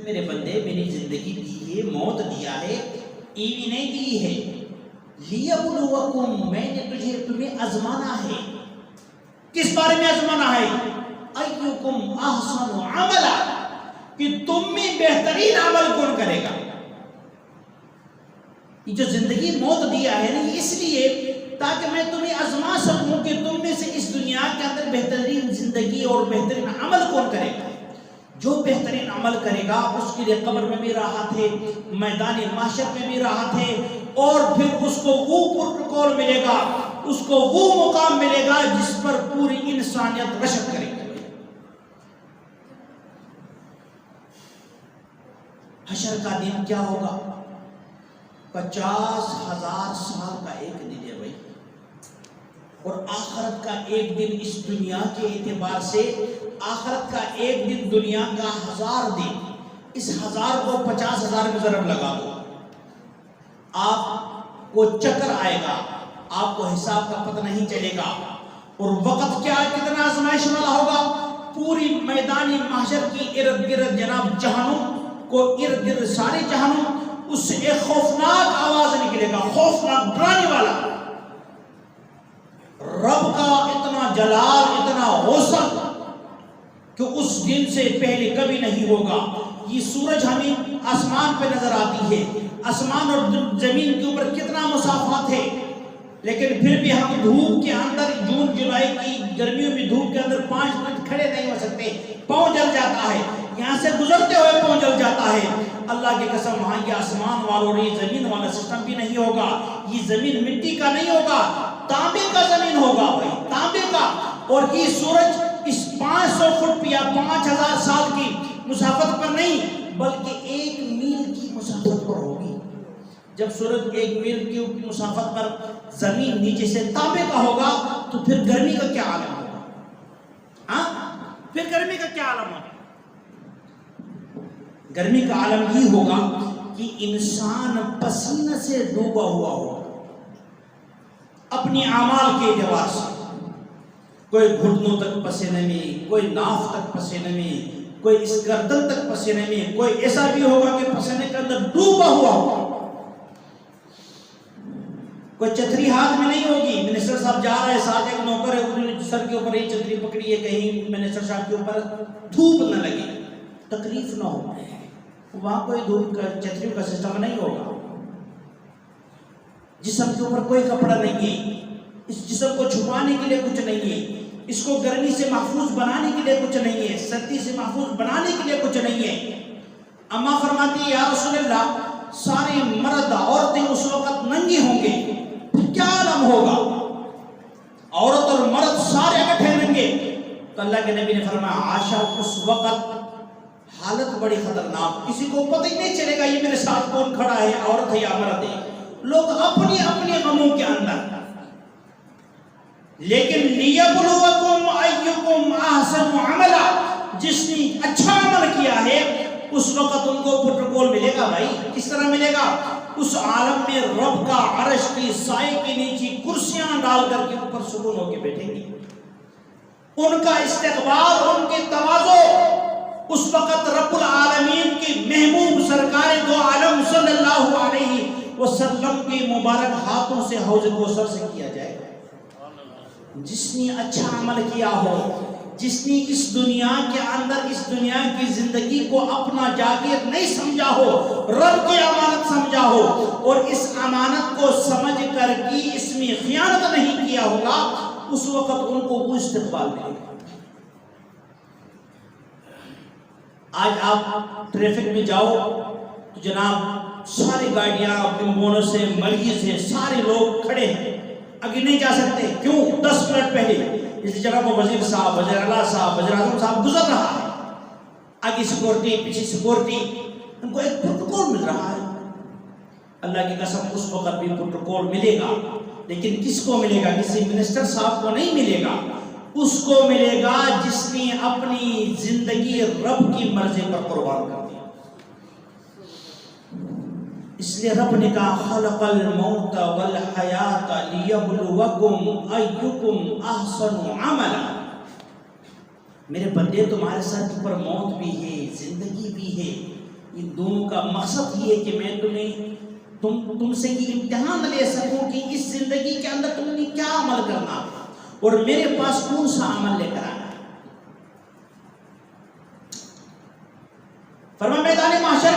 میرے بندے میری زندگی دی ہے، موت دیا ہے، ایوی نہیں دی ہے، لیبلوکم، میں نے تمہیں آزمانا ہے۔ کس بارے میں آزمانا ہے؟ ایکم احسن عملا، کہ تم میں بہترین عمل کون کرے گا۔ یہ جو زندگی موت دیا ہے نا، اس لیے تاکہ میں تمہیں آزما سکوں کہ تم میں سے اس دنیا کے اندر بہترین زندگی اور بہترین عمل کون کرے گا۔ جو بہترین عمل کرے گا اس کے لیے قبر میں بھی راحت ہے، میدان محشر میں بھی راحت ہے، اور پھر اس کو وہ پروٹوکول ملے گا، اس کو وہ مقام ملے گا جس پر پوری انسانیت رشک کرے گی۔ حشر کا دن کیا ہوگا؟ 50,000 سال کا ایک دن ہے بھائی، اور آخرت کا ایک دن اس دنیا کے اعتبار سے، آخرت کا ایک دن دنیا کا 1000 دن، اس 1000 کو 50,000 میں ضرب لگا دو، آپ کو چکر آئے گا، آپ کو حساب کا پتہ نہیں چلے گا، اور وقت کیا کتنا آزمائش والا ہوگا۔ پوری میدان محشر کی ارد گرد جناب جہنم کو ارد گرد سارے جہنم، اس سے ایک خوفناک آواز نکلے گا، خوفناک ڈرانے والا۔ رب کا اتنا جلال، اتنا غصہ کہ اس دن سے پہلے کبھی نہیں ہوگا۔ یہ سورج ہمیں آسمان پہ نظر آتی ہے، آسمان اور زمین کے اوپر کتنا مسافات ہے، لیکن پھر بھی ہم دھوپ کے اندر، جون جولائی کی گرمیوں میں دھوپ کے اندر 5 منٹ کھڑے نہیں ہو سکتے، پاؤں جل جاتا ہے، یہاں سے گزرتے ہوئے پاؤں جل جاتا ہے۔ اللہ کی قسم وہاں یہ آسمان والا اور یہ زمین والا سسٹم بھی نہیں ہوگا، یہ زمین مٹی کا نہیں ہوگا، تانبے کا زمین ہوگا بھائی، تانبے کا۔ اور یہ سورج اس 500 فٹ یا 5000 سال کی مسافت پر نہیں، بلکہ 1 میل کی مسافت پر ہوگی۔ جب سورج 1 میل کی مسافت پر زمین نیچے سے تانبے کا ہوگا تو پھر گرمی کا کیا عالم ہوگا؟ ہاں، پھر گرمی کا کیا عالم ہوگا؟ گرمی کا عالم یہ ہوگا کہ انسان پسینہ سے ڈوبا ہوا ہوگا، اپنی اعمال کے اعتبار سے، کوئی گھٹنوں تک پسینے میں، کوئی ناف تک پسینے میں، کوئی اس گردن تک پسینے میں، کوئی ایسا بھی ہوگا کہ پسینے کے اندر ڈوبا ہوا ہوگا۔ کوئی چھتری ہاتھ میں نہیں ہوگی، منسٹر صاحب جا رہے، ساتھ ایک نوکر ہے، انہوں نے سر کے اوپر یہ چھتری پکڑی ہے، کہیں منسٹر صاحب کے اوپر دھوپ نہ لگے، تکلیف نہ ہو، وہاں کوئی دھوپ کا چھتریوں کا سسٹم نہیں ہوگا۔ جسم کے اوپر کوئی کپڑا نہیں ہے، اس جسم کو چھپانے کے لیے کچھ نہیں ہے، اس کو گرمی سے محفوظ بنانے کے لیے کچھ نہیں ہے، سردی سے محفوظ بنانے کے لیے کچھ نہیں ہے۔ اماں فرماتی ہے یا رسول اللہ، سارے مرد عورتیں اس وقت ننگے ہوں گے، پھر کیا عالم ہوگا؟ عورت اور مرد سارے اکٹھے ننگے۔ تو اللہ کے نبی نے فرمایا عائشہ، اس وقت حالت بڑی خطرناک، کسی کو پتہ ہی نہیں چلے گا یہ میرے ساتھ کون کھڑا ہے، عورت ہے یا مرد ہے، لوگ اپنی اپنی غموں کے اندر۔ لیکن لیبلوکم ایکم احسن عملا، جس نے اچھا عمل کیا ہے اس وقت ان کو پروٹوکول ملے گا بھائی۔ کس طرح ملے گا؟ اس عالم میں رب کا عرش کی سائے کے نیچے کرسیاں ڈال کر کے اوپر سکون ہو کے بیٹھیں گے، ان کا استقبال، ان کے تواضع، اس وقت رب العالمین کی محبوب سرکار دو عالم صلی اللہ علیہ وسلم کے مبارک ہاتھوں سے حوض کوثر سے کیا جائے گا۔ جس نے اچھا عمل کیا ہو، جس نے اس دنیا کے اندر، اس دنیا کی زندگی کو اپنا جاگیر نہیں سمجھا ہو، رب کی امانت سمجھا ہو، اور اس امانت کو سمجھ کر کے اس میں خیانت نہیں کیا ہوگا، اس وقت ان کو وہ استقبال ملے گا۔ آج آپ ٹریفک میں جاؤ تو جناب ساری گاڑیاں بمبونوں سے، ملگی سے، سارے لوگ کھڑے ہیں، آگے نہیں جا سکتے، کیوں؟ 10 منٹ پہلے اس جناب وزیر صاحب، وزیر اعلیٰ صاحب، وزیر اعظم صاحب گزر رہا ہے، آگے سیکورٹی، پیچھے سیکورٹی، ان کو ایک پروٹوکول مل رہا ہے۔ اللہ کی قسم اس وقت بھی پروٹوکول ملے گا، لیکن کس کو ملے گا؟ کسی منسٹر صاحب کو نہیں ملے گا، اس کو ملے گا جس نے اپنی زندگی رب کی مرضی پر قربان کر دیا۔ اس لیے رب نے کہا خلق الموت والحیات لیبلوکم ایکم احسن عملا۔ میرے بندے، تمہارے ساتھ پر موت بھی ہے، زندگی بھی ہے، دونوں کا مقصد یہ ہے کہ میں تم سے یہ امتحان لے سکوں کہ اس زندگی کے اندر تم نے کیا عمل کرنا اور میرے پاس کون سا عمل لے کر آنا. فرمان میدان محشر